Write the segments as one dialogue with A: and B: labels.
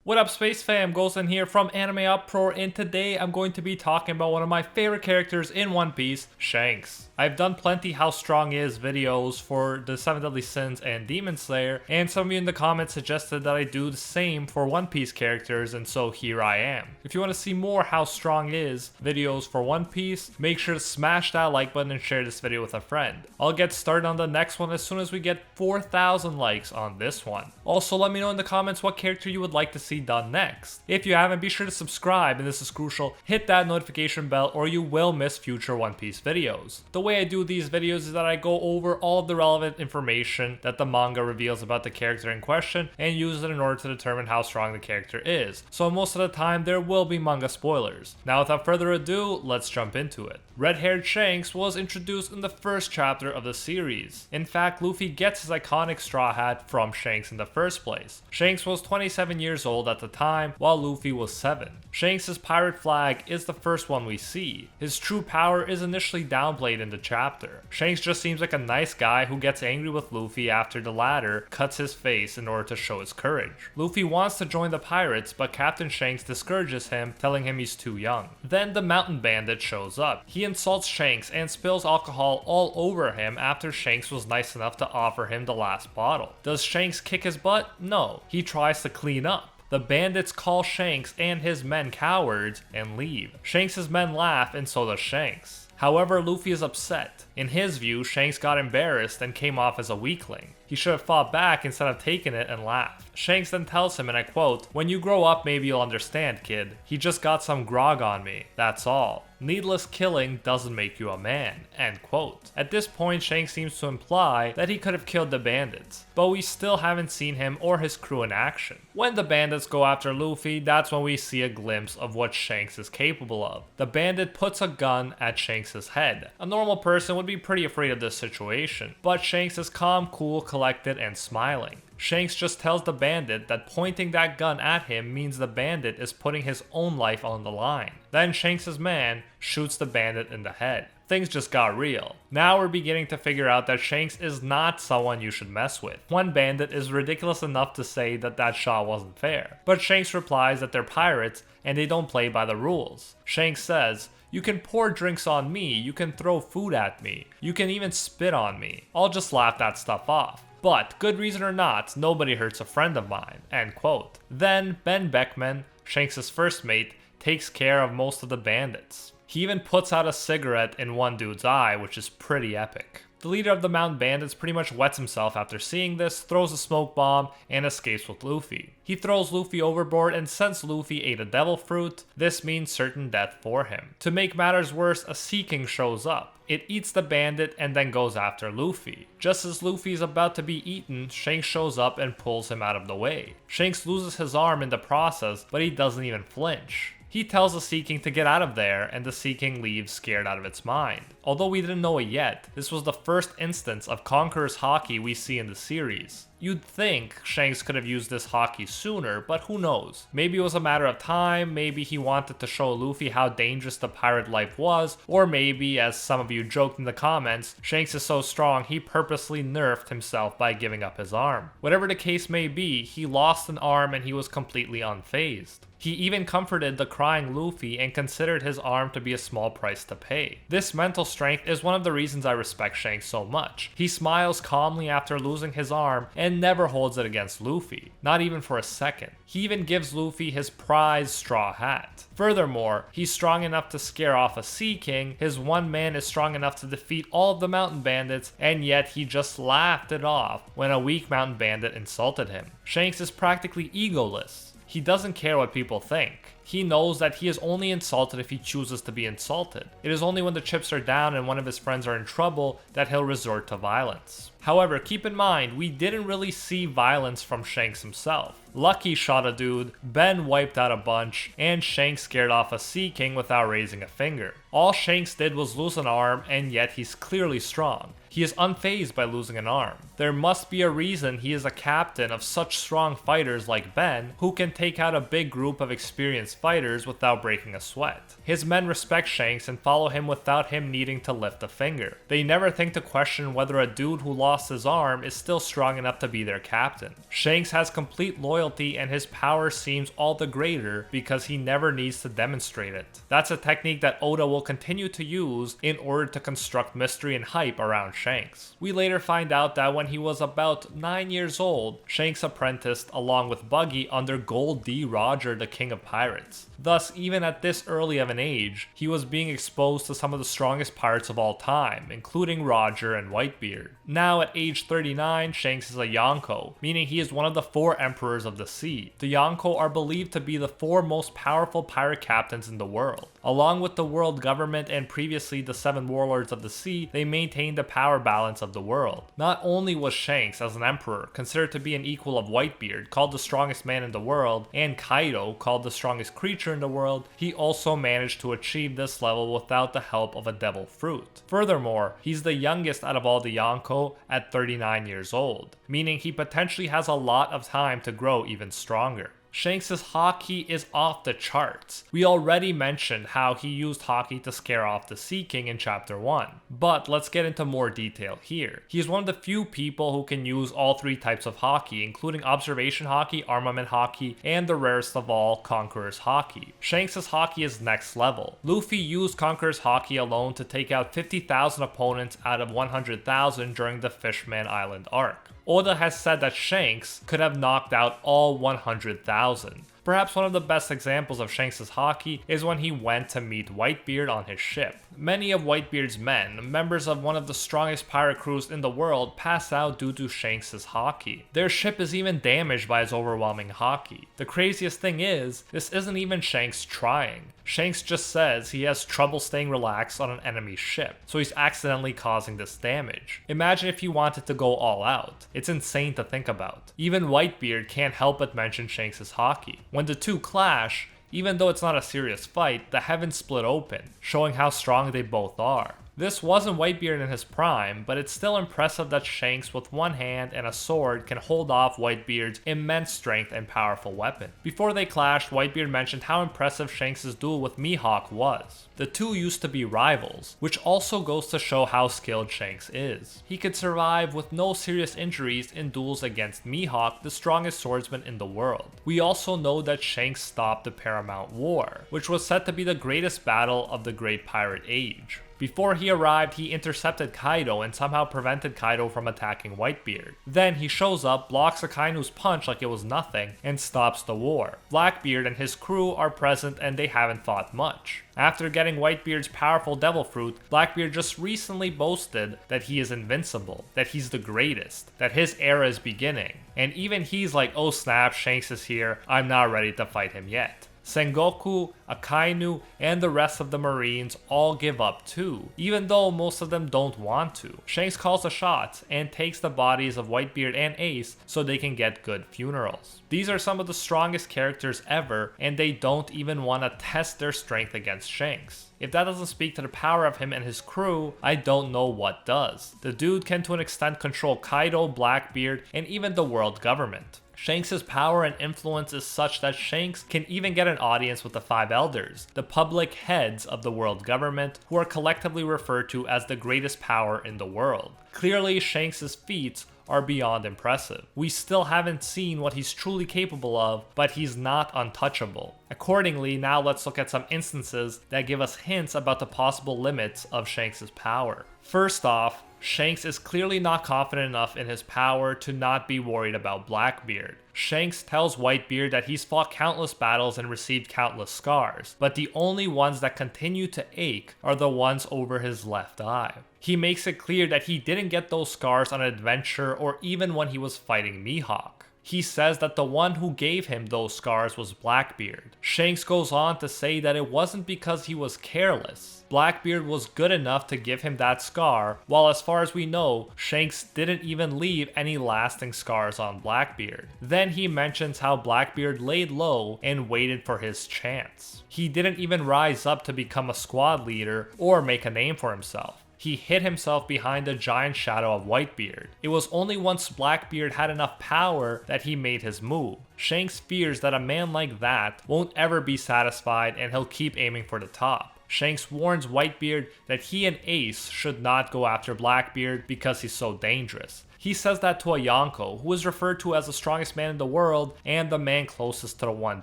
A: What up, Space Fam? Golson here from AnimeUproar, and today I'm going to be talking about one of my favorite characters in One Piece, Shanks. I've done plenty how strong he is videos for the 7 Deadly Sins and Demon Slayer, and some of you in the comments suggested that I do the same for One Piece characters, and so here I am. If you want to see more how strong he is videos for One Piece, make sure to smash that like button and share this video with a friend. I'll get started on the next one as soon as we get 4,000 likes on this one. Also, let me know in the comments what character you would like to see done next. If you haven't, be sure to subscribe, and this is crucial, hit that notification bell or you will miss future One Piece videos. The way I do these videos is that I go over all of the relevant information that the manga reveals about the character in question and use it in order to determine how strong the character is. So most of the time there will be manga spoilers. Now without further ado, let's jump into it. Red-haired Shanks was introduced in the first chapter of the series. In fact, Luffy gets his iconic straw hat from Shanks in the first place. Shanks was 27 years old at the time, while Luffy was 7. Shanks' pirate flag is the first one we see. His true power is initially downplayed in the chapter. Shanks just seems like a nice guy who gets angry with Luffy after the latter cuts his face in order to show his courage. Luffy wants to join the pirates, but Captain Shanks discourages him, telling him he's too young. Then the mountain bandit shows up. He insults Shanks and spills alcohol all over him after Shanks was nice enough to offer him the last bottle. Does Shanks kick his butt? No. He tries to clean up. The bandits call Shanks and his men cowards and leave. Shanks' men laugh, and so does Shanks. However, Luffy is upset. In his view, Shanks got embarrassed and came off as a weakling. He should have fought back instead of taking it and laughed. Shanks then tells him, and I quote, "When you grow up, maybe you'll understand, kid. He just got some grog on me. That's all. Needless killing doesn't make you a man." End quote. At this point, Shanks seems to imply that he could have killed the bandits, but we still haven't seen him or his crew in action. When the bandits go after Luffy, that's when we see a glimpse of what Shanks is capable of. The bandit puts a gun at Shanks' head. A normal person would be pretty afraid of this situation, but Shanks is calm, cool, collected, and smiling. Shanks just tells the bandit that pointing that gun at him means the bandit is putting his own life on the line. Then Shanks' man shoots the bandit in the head. Things just got real. Now we're beginning to figure out that Shanks is not someone you should mess with. One bandit is ridiculous enough to say that that shot wasn't fair, but Shanks replies that they're pirates and they don't play by the rules. Shanks says, "You can pour drinks on me, you can throw food at me, you can even spit on me. I'll just laugh that stuff off. But, good reason or not, nobody hurts a friend of mine." End quote. Then, Ben Beckman, Shanks' first mate, takes care of most of the bandits. He even puts out a cigarette in one dude's eye, which is pretty epic. The leader of the mountain bandits pretty much wets himself after seeing this, throws a smoke bomb, and escapes with Luffy. He throws Luffy overboard, and since Luffy ate a devil fruit, this means certain death for him. To make matters worse, a Sea King shows up. It eats the bandit and then goes after Luffy. Just as Luffy is about to be eaten, Shanks shows up and pulls him out of the way. Shanks loses his arm in the process, but he doesn't even flinch. He tells the Sea King to get out of there, and the Sea King leaves scared out of its mind. Although we didn't know it yet, this was the first instance of Conqueror's Haki we see in the series. You'd think Shanks could have used this Haki sooner, but who knows? Maybe it was a matter of time, maybe he wanted to show Luffy how dangerous the pirate life was, or maybe, as some of you joked in the comments, Shanks is so strong he purposely nerfed himself by giving up his arm. Whatever the case may be, he lost an arm and he was completely unfazed. He even comforted the crying Luffy and considered his arm to be a small price to pay. This mental strength is one of the reasons I respect Shanks so much. He smiles calmly after losing his arm and never holds it against Luffy, not even for a second. He even gives Luffy his prized straw hat. Furthermore, he's strong enough to scare off a Sea King, his one man is strong enough to defeat all of the mountain bandits, and yet he just laughed it off when a weak mountain bandit insulted him. Shanks is practically egoless. He doesn't care what people think. He knows that he is only insulted if he chooses to be insulted. It is only when the chips are down and one of his friends are in trouble that he'll resort to violence. However, keep in mind, we didn't really see violence from Shanks himself. Lucky shot a dude, Ben wiped out a bunch, and Shanks scared off a Sea King without raising a finger. All Shanks did was lose an arm, and yet he's clearly strong. He is unfazed by losing an arm. There must be a reason he is a captain of such strong fighters like Ben, who can take out a big group of experienced fighters without breaking a sweat. His men respect Shanks and follow him without him needing to lift a finger. They never think to question whether a dude who lost his arm is still strong enough to be their captain. Shanks has complete loyalty and his power seems all the greater because he never needs to demonstrate it. That's a technique that Oda will continue to use in order to construct mystery and hype around Shanks. We later find out that when he was about 9 years old, Shanks apprenticed along with Buggy under Gold D. Roger, the King of Pirates. Thus, even at this early of an age, he was being exposed to some of the strongest pirates of all time, including Roger and Whitebeard. Now at age 39, Shanks is a Yonko, meaning he is one of the 4 emperors of the sea. The Yonko are believed to be the 4 most powerful pirate captains in the world. Along with the world government and previously the 7 warlords of the sea, they maintained the power balance of the world. Not only was Shanks, as an emperor, considered to be an equal of Whitebeard, called the strongest man in the world, and Kaido, called the strongest creature in the world, he also managed to achieve this level without the help of a devil fruit. Furthermore, he's the youngest out of all the Yonko at 39 years old, meaning he potentially has a lot of time to grow even stronger. Shanks' Haki is off the charts. We already mentioned how he used Haki to scare off the Sea King in chapter 1, but let's get into more detail here. He is one of the few people who can use all 3 types of Haki, including Observation Haki, Armament Haki, and the rarest of all, Conqueror's Haki. Shanks' Haki is next level. Luffy used Conqueror's Haki alone to take out 50,000 opponents out of 100,000 during the Fishman Island arc. Oda has said that Shanks could have knocked out all 100,000. Perhaps one of the best examples of Shanks' Haki is when he went to meet Whitebeard on his ship. Many of Whitebeard's men, members of one of the strongest pirate crews in the world, pass out due to Shanks' Haki. Their ship is even damaged by his overwhelming Haki. The craziest thing is, this isn't even Shanks trying. Shanks just says he has trouble staying relaxed on an enemy ship, so he's accidentally causing this damage. Imagine if he wanted to go all out. It's insane to think about. Even Whitebeard can't help but mention Shanks' Haki. When the two clash, even though it's not a serious fight, the heavens split open, showing how strong they both are. This wasn't Whitebeard in his prime, but it's still impressive that Shanks with one hand and a sword can hold off Whitebeard's immense strength and powerful weapon. Before they clashed, Whitebeard mentioned how impressive Shanks' duel with Mihawk was. The two used to be rivals, which also goes to show how skilled Shanks is. He could survive with no serious injuries in duels against Mihawk, the strongest swordsman in the world. We also know that Shanks stopped the Paramount War, which was said to be the greatest battle of the Great Pirate Age. Before he arrived, he intercepted Kaido and somehow prevented Kaido from attacking Whitebeard. Then he shows up, blocks Akainu's punch like it was nothing, and stops the war. Blackbeard and his crew are present and they haven't fought much. After getting Whitebeard's powerful devil fruit, Blackbeard just recently boasted that he is invincible, that he's the greatest, that his era is beginning. And even he's like, oh snap, Shanks is here, I'm not ready to fight him yet. Sengoku, Akainu, and the rest of the Marines all give up too, even though most of them don't want to. Shanks calls the shots and takes the bodies of Whitebeard and Ace so they can get good funerals. These are some of the strongest characters ever, and they don't even want to test their strength against Shanks. If that doesn't speak to the power of him and his crew, I don't know what does. The dude can to an extent control Kaido, Blackbeard, and even the world government. Shanks' power and influence is such that Shanks can even get an audience with the 5 elders, the public heads of the world government, who are collectively referred to as the greatest power in the world. Clearly, Shanks' feats are beyond impressive. We still haven't seen what he's truly capable of, but he's not untouchable. Accordingly, now let's look at some instances that give us hints about the possible limits of Shanks' power. First off, Shanks is clearly not confident enough in his power to not be worried about Blackbeard. Shanks tells Whitebeard that he's fought countless battles and received countless scars, but the only ones that continue to ache are the ones over his left eye. He makes it clear that he didn't get those scars on an adventure or even when he was fighting Mihawk. He says that the one who gave him those scars was Blackbeard. Shanks goes on to say that it wasn't because he was careless. Blackbeard was good enough to give him that scar, while as far as we know, Shanks didn't even leave any lasting scars on Blackbeard. Then he mentions how Blackbeard laid low and waited for his chance. He didn't even rise up to become a squad leader or make a name for himself. He hid himself behind the giant shadow of Whitebeard. It was only once Blackbeard had enough power that he made his move. Shanks fears that a man like that won't ever be satisfied and he'll keep aiming for the top. Shanks warns Whitebeard that he and Ace should not go after Blackbeard because he's so dangerous. He says that to a Yonko, who is referred to as the strongest man in the world and the man closest to the One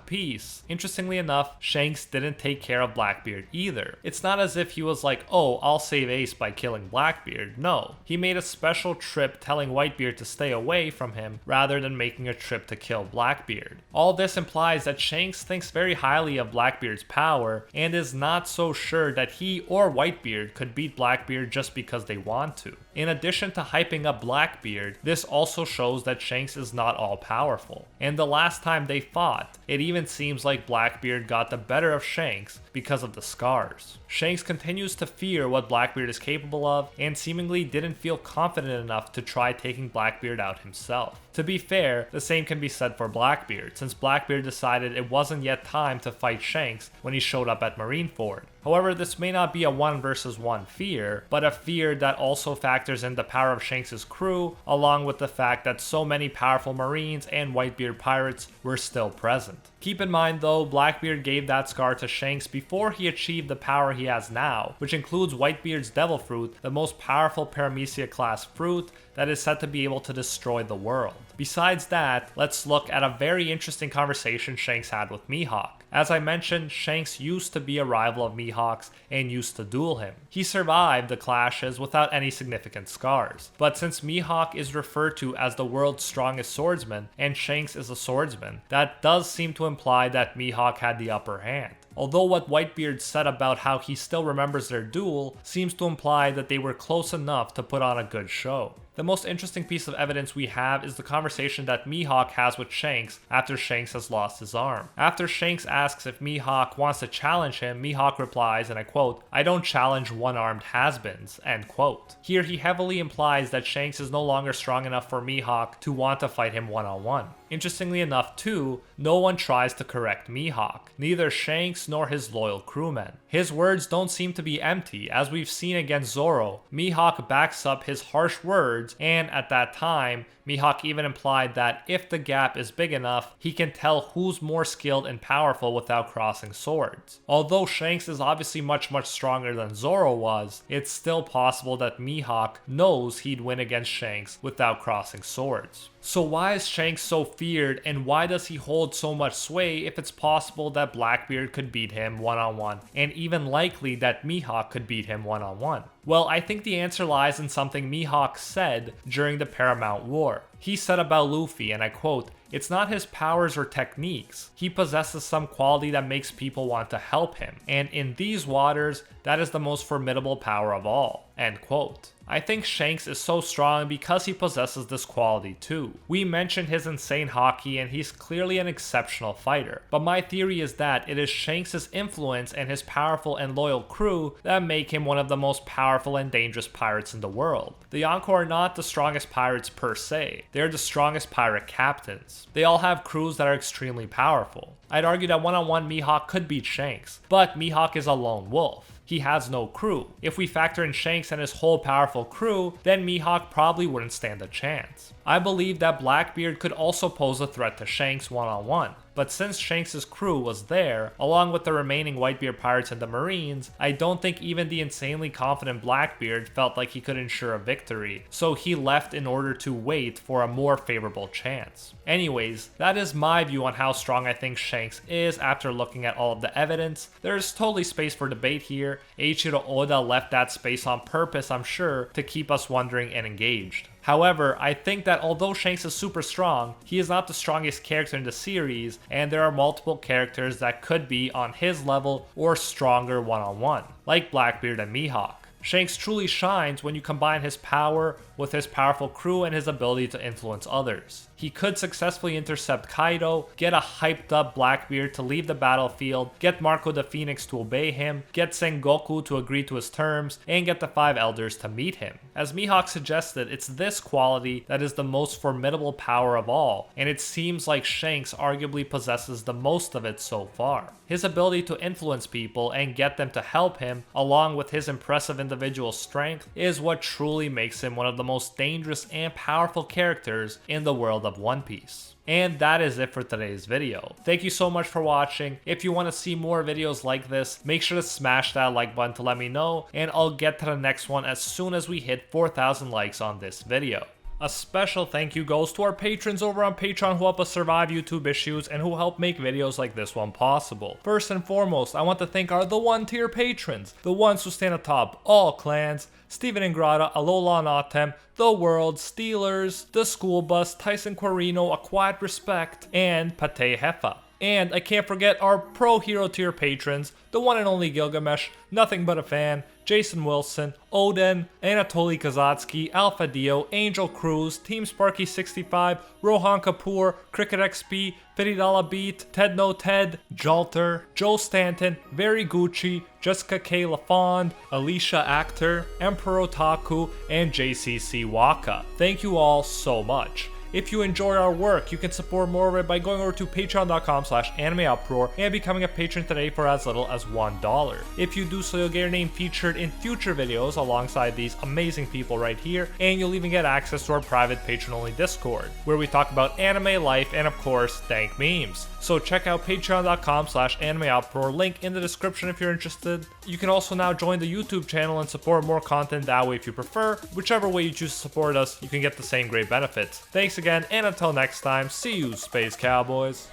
A: Piece. Interestingly enough, Shanks didn't take care of Blackbeard either. It's not as if he was like, oh, I'll save Ace by killing Blackbeard. No, he made a special trip telling Whitebeard to stay away from him rather than making a trip to kill Blackbeard. All this implies that Shanks thinks very highly of Blackbeard's power and is not so sure that he or Whitebeard could beat Blackbeard just because they want to. In addition to hyping up Blackbeard, this also shows that Shanks is not all powerful. And the last time they fought, it even seems like Blackbeard got the better of Shanks because of the scars. Shanks continues to fear what Blackbeard is capable of and seemingly didn't feel confident enough to try taking Blackbeard out himself. To be fair, the same can be said for Blackbeard, since Blackbeard decided it wasn't yet time to fight Shanks when he showed up at Marineford. However, this may not be a 1 versus 1 fear, but a fear that also factors in the power of Shanks' crew, along with the fact that so many powerful Marines and Whitebeard pirates were still present. Keep in mind though, Blackbeard gave that scar to Shanks before he achieved the power he has now, which includes Whitebeard's Devil Fruit, the most powerful Paramecia class fruit that is said to be able to destroy the world. Besides that, let's look at a very interesting conversation Shanks had with Mihawk. As I mentioned, Shanks used to be a rival of Mihawk's and used to duel him. He survived the clashes without any significant scars. But since Mihawk is referred to as the world's strongest swordsman and Shanks is a swordsman, that does seem to imply that Mihawk had the upper hand. Although what Whitebeard said about how he still remembers their duel seems to imply that they were close enough to put on a good show. The most interesting piece of evidence we have is the conversation that Mihawk has with Shanks after Shanks has lost his arm. After Shanks asks if Mihawk wants to challenge him, Mihawk replies, and I quote, "I don't challenge one-armed has-beens," end quote. Here he heavily implies that Shanks is no longer strong enough for Mihawk to want to fight him one-on-one. Interestingly enough too, no one tries to correct Mihawk, neither Shanks nor his loyal crewmen. His words don't seem to be empty, as we've seen against Zoro. Mihawk backs up his harsh words, and at that time, Mihawk even implied that if the gap is big enough, he can tell who's more skilled and powerful without crossing swords. Although Shanks is obviously much stronger than Zoro was, it's still possible that Mihawk knows he'd win against Shanks without crossing swords. So why is Shanks so feared, and why does he hold so much sway if it's possible that Blackbeard could beat him one-on-one, and even likely that Mihawk could beat him one-on-one? Well, I think the answer lies in something Mihawk said during the Paramount War. He said about Luffy, and I quote, "It's not his powers or techniques. He possesses some quality that makes people want to help him. And in these waters, that is the most formidable power of all," end quote. I think Shanks is so strong because he possesses this quality too. We mentioned his insane Haki and he's clearly an exceptional fighter, but my theory is that it is Shanks' influence and his powerful and loyal crew that make him one of the most powerful and dangerous pirates in the world. The Yonko are not the strongest pirates per se, they're the strongest pirate captains. They all have crews that are extremely powerful. I'd argue that one-on-one Mihawk could beat Shanks, but Mihawk is a lone wolf. He has no crew. If we factor in Shanks and his whole powerful crew, then Mihawk probably wouldn't stand a chance. I believe that Blackbeard could also pose a threat to Shanks one-on-one, but since Shanks' crew was there, along with the remaining Whitebeard pirates and the Marines, I don't think even the insanely confident Blackbeard felt like he could ensure a victory, so he left in order to wait for a more favorable chance. Anyways, that is my view on how strong I think Shanks is after looking at all of the evidence. There's totally space for debate here. Eiichiro Oda left that space on purpose, I'm sure, to keep us wondering and engaged. However, I think that although Shanks is super strong, he is not the strongest character in the series, and there are multiple characters that could be on his level or stronger one-on-one, like Blackbeard and Mihawk. Shanks truly shines when you combine his power, with his powerful crew and his ability to influence others. He could successfully intercept Kaido, get a hyped up Blackbeard to leave the battlefield, get Marco the Phoenix to obey him, get Sengoku to agree to his terms, and get the 5 elders to meet him. As Mihawk suggested, it's this quality that is the most formidable power of all, and it seems like Shanks arguably possesses the most of it so far. His ability to influence people and get them to help him, along with his impressive individual strength, is what truly makes him one of the most dangerous and powerful characters in the world of One Piece. And that is it for today's video. Thank you so much for watching. If you want to see more videos like this, make sure to smash that like button to let me know, and I'll get to the next one as soon as we hit 4,000 likes on this video. A special thank you goes to our patrons over on Patreon who help us survive YouTube issues and who help make videos like this one possible. First and foremost, I want to thank our The One Tier patrons, the ones who stand atop all clans: Steven Ingrata, Alola Natem, The World, Steelers, The School Bus, Tyson Quarino, A Quiet Respect, and Pate Hefa. And I can't forget our Pro Hero tier patrons, the one and only Gilgamesh, Nothing But a Fan, Jason Wilson, Odin, Anatoly Kazatsky, Alpha Dio, Angel Cruz, Team Sparky 65, Rohan Kapoor, Cricket XP, $50 Beat, Ted No Ted, Jalter, Joe Stanton, Very Gucci, Jessica K. LaFond, Alicia Actor, Emperor Otaku, and JCC Waka. Thank you all so much. If you enjoy our work, you can support more of it by going over to patreon.com/AnimeUproar and becoming a patron today for as little as $1. If you do so, you'll get your name featured in future videos alongside these amazing people right here, and you'll even get access to our private patron-only Discord, where we talk about anime life and of course, dank memes. So check out patreon.com/AnimeUproar, link in the description if you're interested. You can also now join the YouTube channel and support more content that way if you prefer. Whichever way you choose to support us, you can get the same great benefits. Thanks again, and until next time, see you, Space Cowboys.